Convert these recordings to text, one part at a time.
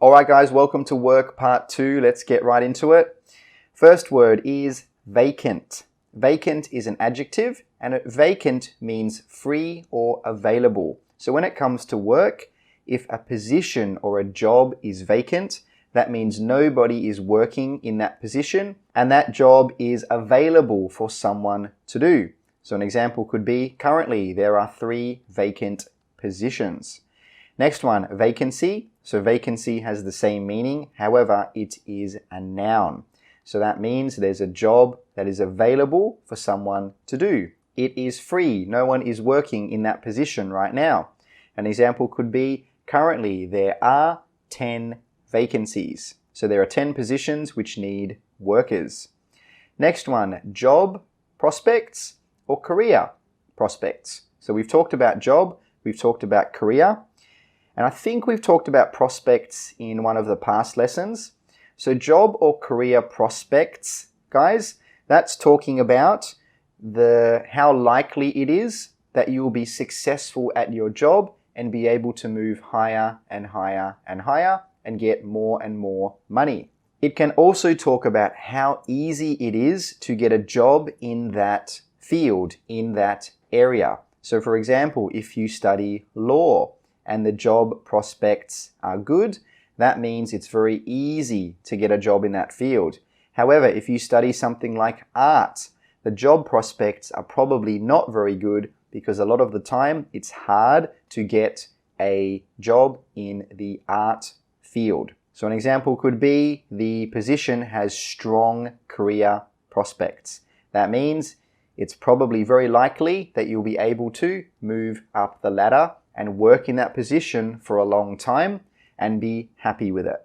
Alright guys, welcome to work part 2. Let's get right into it. First word is vacant. Vacant is an adjective and vacant means free or available. So when it comes to work, if a position or a job is vacant, that means nobody is working in that position and that job is available for someone to do. So an example could be, currently there are 3 vacant positions. Next one, vacancy. So vacancy has the same meaning, however, it is a noun. So that means there's a job that is available for someone to do. It is free. No one is working in that position right now. An example could be, currently there are 10 vacancies. So there are 10 positions which need workers. Next one, job prospects or career prospects. So we've talked about job, we've talked about career. And I think we've talked about prospects in one of the past lessons. So job or career prospects, guys, that's talking about how likely it is that you will be successful at your job and be able to move higher and higher and higher and get more and more money. It can also talk about how easy it is to get a job in that field, in that area. So for example, if you study law, and the job prospects are good, that means it's very easy to get a job in that field. However, if you study something like art, the job prospects are probably not very good because a lot of the time it's hard to get a job in the art field. So an example could be, the position has strong career prospects. That means it's probably very likely that you'll be able to move up the ladder and work in that position for a long time and be happy with it.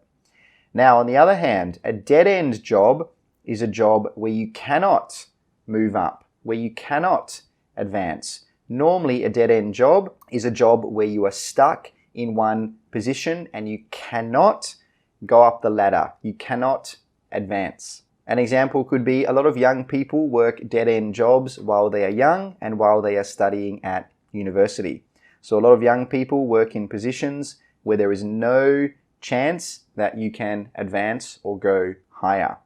Now, on the other hand, a dead-end job is a job where you cannot move up, where you cannot advance. Normally, a dead-end job is a job where you are stuck in one position and you cannot go up the ladder. You cannot advance. An example could be, a lot of young people work dead-end jobs while they are young and while they are studying at university. So a lot of young people work in positions where there is no chance that you can advance or go higher.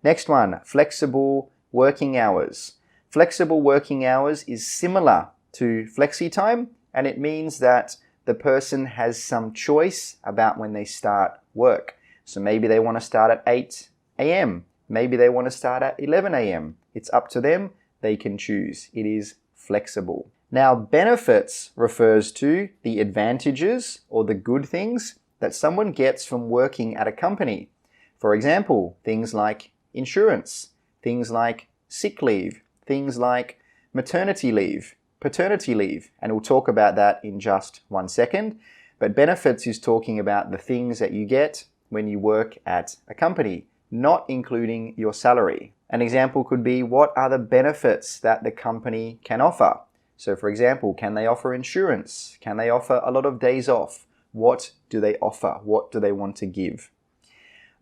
Next one, flexible working hours. Flexible working hours is similar to flexi time, and it means that the person has some choice about when they start work. So maybe they want to start at 8 a.m. Maybe they want to start at 11 a.m. It's up to them. They can choose. It is flexible. Now, benefits refers to the advantages or the good things that someone gets from working at a company. For example, things like insurance, things like sick leave, things like maternity leave, paternity leave, and we'll talk about that in just 1 second. But benefits is talking about the things that you get when you work at a company, not including your salary. An example could be, what are the benefits that the company can offer? So for example, can they offer insurance? Can they offer a lot of days off? What do they offer? What do they want to give?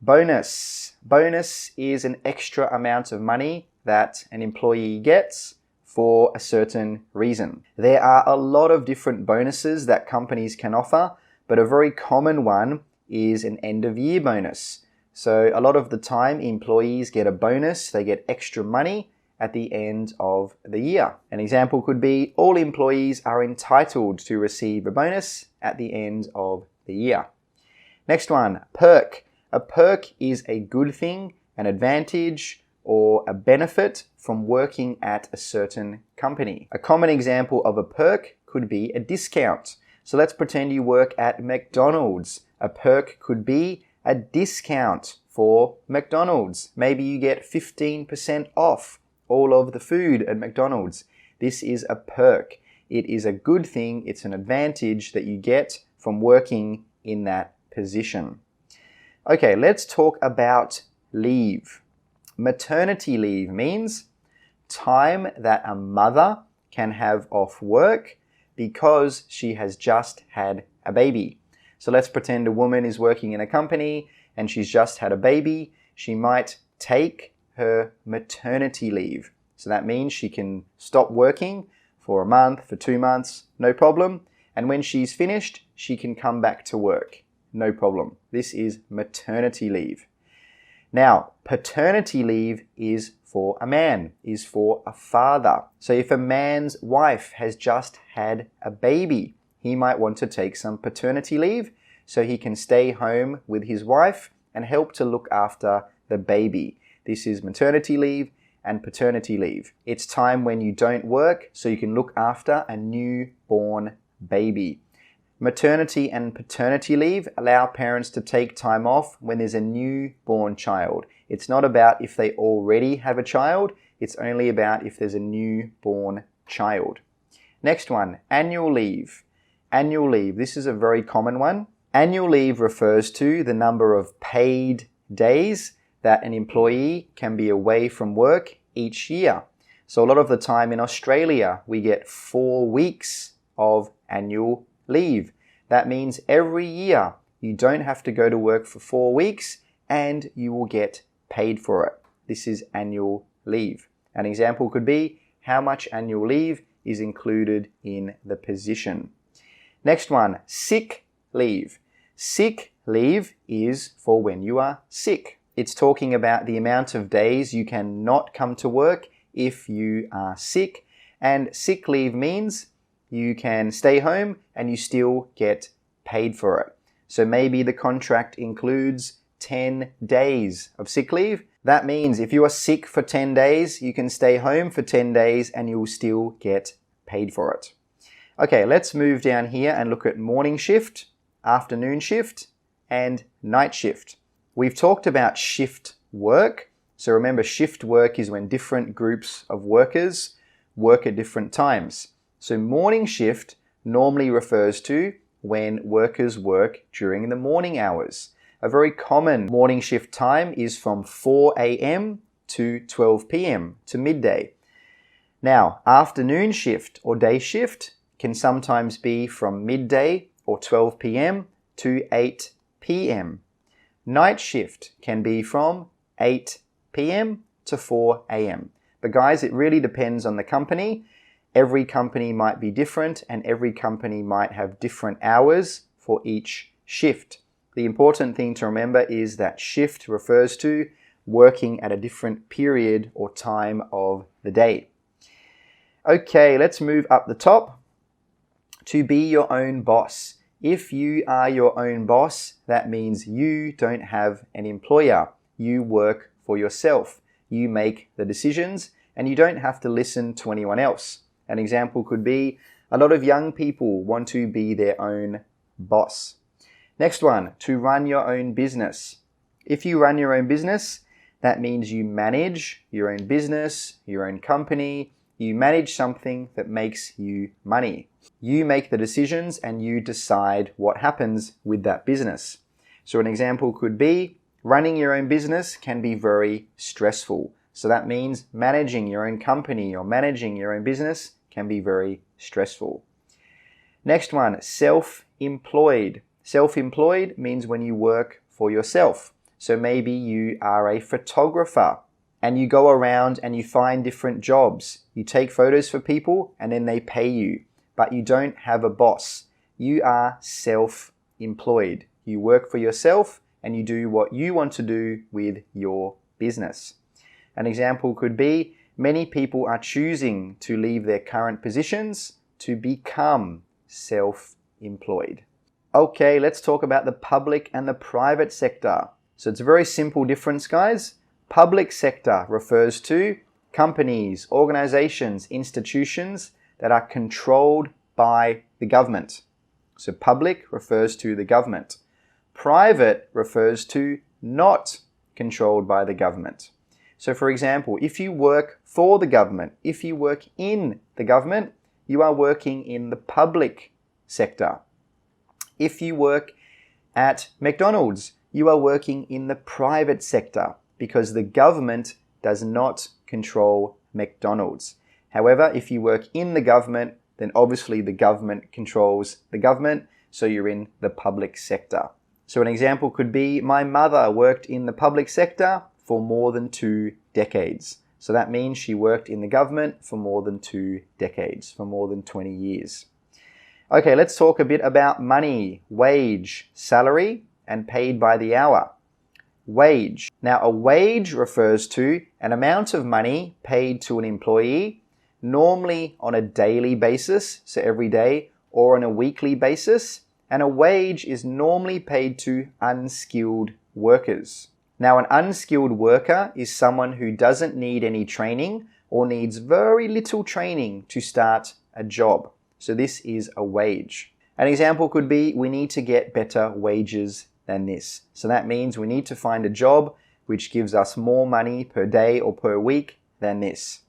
Bonus. Bonus is an extra amount of money that an employee gets for a certain reason. There are a lot of different bonuses that companies can offer, but a very common one is an end-of-year bonus. So a lot of the time, employees get a bonus, they get extra money at the end of the year. An example could be, all employees are entitled to receive a bonus at the end of the year. Next one, perk. A perk is a good thing, an advantage, or a benefit from working at a certain company. A common example of a perk could be a discount. So let's pretend you work at McDonald's. A perk could be a discount for McDonald's. Maybe you get 15% off all of the food at McDonald's. This is a perk. It is a good thing. It's an advantage that you get from working in that position. Okay, let's talk about leave. Maternity leave means time that a mother can have off work because she has just had a baby. So let's pretend a woman is working in a company and she's just had a baby. She might take her maternity leave. So that means she can stop working for a month, for 2 months, no problem. And when she's finished, she can come back to work. No problem. This is maternity leave. Now, paternity leave is for a man, is for a father. So if a man's wife has just had a baby, he might want to take some paternity leave so he can stay home with his wife and help to look after the baby. This is maternity leave and paternity leave. It's time when you don't work so you can look after a newborn baby. Maternity and paternity leave allow parents to take time off when there's a newborn child. It's not about if they already have a child, it's only about if there's a newborn child. Next one, annual leave. Annual leave, this is a very common one. Annual leave refers to the number of paid days that an employee can be away from work each year. So a lot of the time in Australia, we get 4 weeks of annual leave. That means every year you don't have to go to work for 4 weeks and you will get paid for it. This is annual leave. An example could be how much annual leave is included in the position. Next one, sick leave. Sick leave is for when you are sick. It's talking about the amount of days you cannot come to work if you are sick. And sick leave means you can stay home and you still get paid for it. So maybe the contract includes 10 days of sick leave. That means if you are sick for 10 days, you can stay home for 10 days and you will still get paid for it. Okay, let's move down here and look at morning shift, afternoon shift, and night shift. We've talked about shift work. So remember, shift work is when different groups of workers work at different times. So morning shift normally refers to when workers work during the morning hours. A very common morning shift time is from 4 a.m. to 12 p.m. to midday. Now, afternoon shift or day shift can sometimes be from midday or 12 p.m. to 8 p.m. Night shift can be from 8 p.m. to 4 a.m. But guys, it really depends on the company. Every company might be different and every company might have different hours for each shift. The important thing to remember is that shift refers to working at a different period or time of the day. Okay, let's move up the top. To be your own boss. If you are your own boss, that means you don't have an employer. You work for yourself. You make the decisions and you don't have to listen to anyone else. An example could be a lot of young people want to be their own boss. Next one, to run your own business. If you run your own business, that means you manage your own business, your own company. You manage something that makes you money. You make the decisions and you decide what happens with that business. So an example could be running your own business can be very stressful. So that means managing your own company or managing your own business can be very stressful. Next one, self-employed. Self-employed means when you work for yourself. So maybe you are a photographer and you go around and you find different jobs. You take photos for people and then they pay you, but you don't have a boss. You are self-employed. You work for yourself and you do what you want to do with your business. An example could be many people are choosing to leave their current positions to become self-employed. Okay, let's talk about the public and the private sector. So it's a very simple difference, guys. Public sector refers to companies, organizations, institutions that are controlled by the government. So public refers to the government. Private refers to not controlled by the government. So for example, if you work for the government, if you work in the government, you are working in the public sector. If you work at McDonald's, you are working in the private sector because the government does not control McDonald's. However, if you work in the government, then obviously the government controls the government, so you're in the public sector. So an example could be, my mother worked in the public sector for more than 2 decades. So that means she worked in the government for more than 2 decades, for more than 20 years. Okay, let's talk a bit about money, wage, salary, and paid by the hour. Wage. Now, a wage refers to an amount of money paid to an employee, normally on a daily basis, so every day, or on a weekly basis, and a wage is normally paid to unskilled workers. Now, an unskilled worker is someone who doesn't need any training or needs very little training to start a job. So this is a wage. An example could be, we need to get better wages than this. So that means we need to find a job which gives us more money per day or per week than this.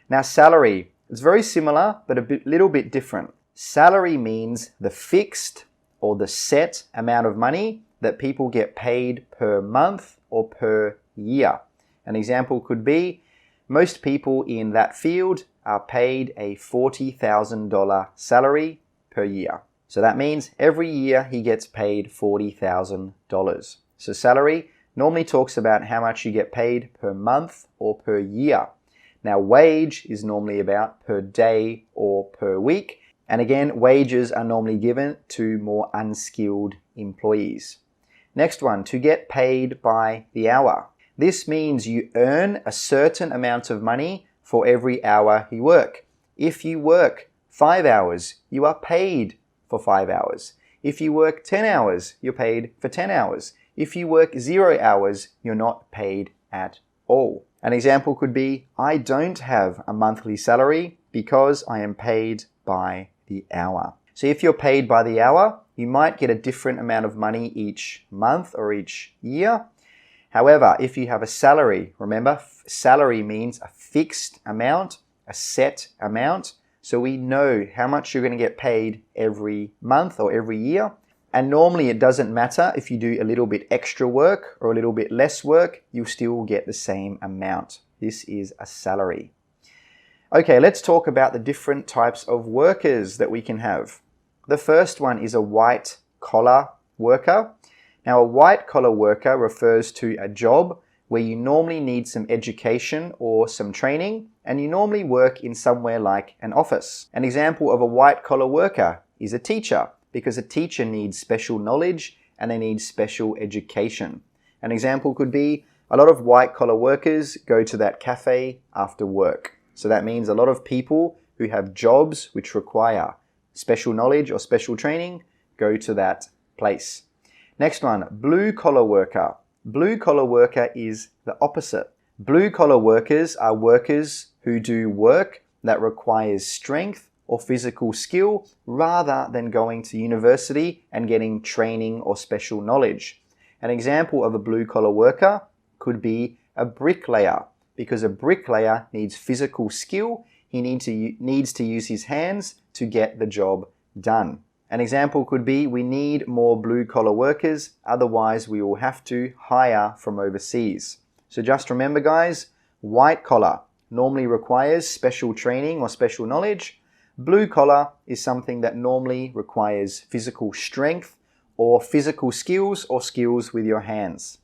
Now, salary. It's very similar, but little bit different. Salary means the fixed or the set amount of money that people get paid per month or per year. An example could be, most people in that field are paid a $40,000 salary per year. So that means every year he gets paid $40,000. So salary normally talks about how much you get paid per month or per year. Now, wage is normally about per day or per week. And again, wages are normally given to more unskilled employees. Next one, to get paid by the hour. This means you earn a certain amount of money for every hour you work. If you work 5 hours, you are paid for 5 hours. If you work 10 hours, you're paid for 10 hours. If you work 0 hours, you're not paid at all. An example could be, I don't have a monthly salary because I am paid by the hour. So if you're paid by the hour, you might get a different amount of money each month or each year. However, if you have a salary, remember, salary means a fixed amount, a set amount. So we know how much you're going to get paid every month or every year. And normally it doesn't matter if you do a little bit extra work or a little bit less work, you still get the same amount. This is a salary. Okay, let's talk about the different types of workers that we can have. The first one is a white collar worker. Now, a white collar worker refers to a job where you normally need some education or some training, and you normally work in somewhere like an office. An example of a white collar worker is a teacher, because a teacher needs special knowledge and they need special education. An example could be, a lot of white collar workers go to that cafe after work. So that means a lot of people who have jobs which require special knowledge or special training go to that place. Next one, blue collar worker. Blue collar worker is the opposite. Blue collar workers are workers who do work that requires strength or physical skill rather than going to university and getting training or special knowledge. An example of a blue collar worker could be a bricklayer, because a bricklayer needs physical skill. He needs to use his hands to get the job done. An example could be, we need more blue collar workers, otherwise we will have to hire from overseas. So just remember, guys, white collar normally requires special training or special knowledge. Blue collar is something that normally requires physical strength or physical skills or skills with your hands.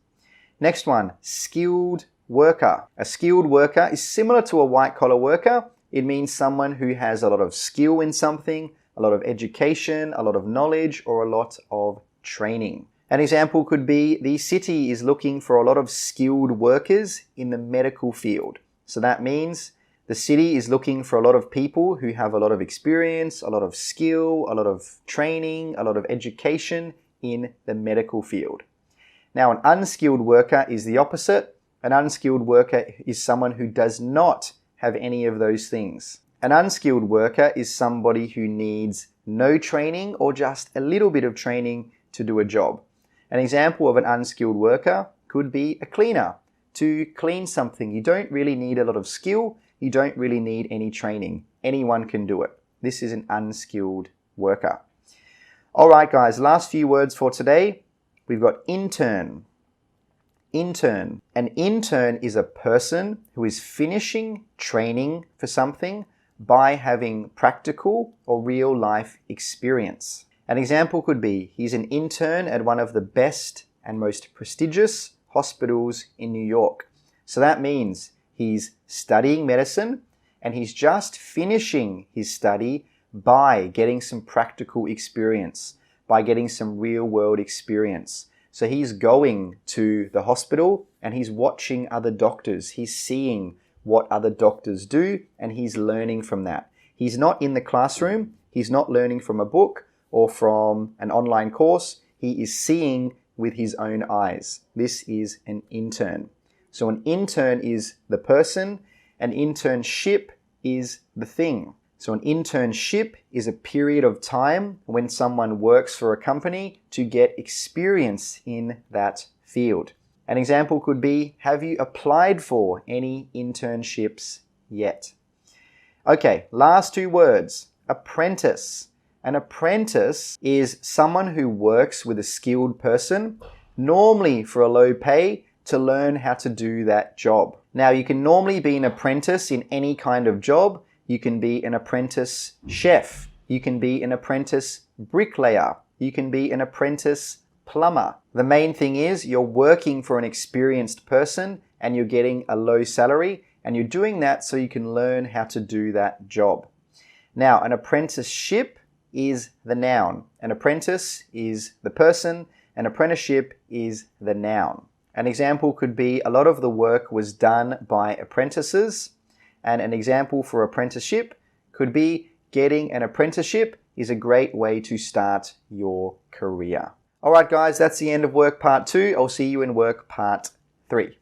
Next one, skilled worker. A skilled worker is similar to a white collar worker. It means someone who has a lot of skill in something, a lot of education, a lot of knowledge, or a lot of training. An example could be, the city is looking for a lot of skilled workers in the medical field. So that means the city is looking for a lot of people who have a lot of experience, a lot of skill, a lot of training, a lot of education in the medical field. Now, an unskilled worker is the opposite. An unskilled worker is someone who does not have any of those things. An unskilled worker is somebody who needs no training or just a little bit of training to do a job. An example of an unskilled worker could be a cleaner. To clean something, you don't really need a lot of skill. You don't really need any training. Anyone can do it. This is an unskilled worker. All right, guys, last few words for today. We've got intern. Intern. An intern is a person who is finishing training for something by having practical or real life experience. An example could be, he's an intern at one of the best and most prestigious hospitals in New York. So that means he's studying medicine and he's just finishing his study by getting some practical experience, by getting some real-world experience. So he's going to the hospital and he's watching other doctors. He's seeing what other doctors do and he's learning from that. He's not in the classroom. He's not learning from a book or from an online course. He is seeing with his own eyes. This is an intern. So an intern is the person. An internship is the thing. So an internship is a period of time when someone works for a company to get experience in that field. An example could be, have you applied for any internships yet? Okay, last two words. Apprentice. An apprentice is someone who works with a skilled person, normally for a low pay, to learn how to do that job. Now, you can normally be an apprentice in any kind of job. You can be an apprentice chef. You can be an apprentice bricklayer. You can be an apprentice plumber. The main thing is you're working for an experienced person and you're getting a low salary, and you're doing that so you can learn how to do that job. Now, an apprenticeship is the noun. An apprentice is the person. An apprenticeship is the noun. An example could be a lot of the work was done by apprentices. And an example for apprenticeship could be getting an apprenticeship is a great way to start your career. All right, guys, that's the end of work part 2. I'll see you in work part 3.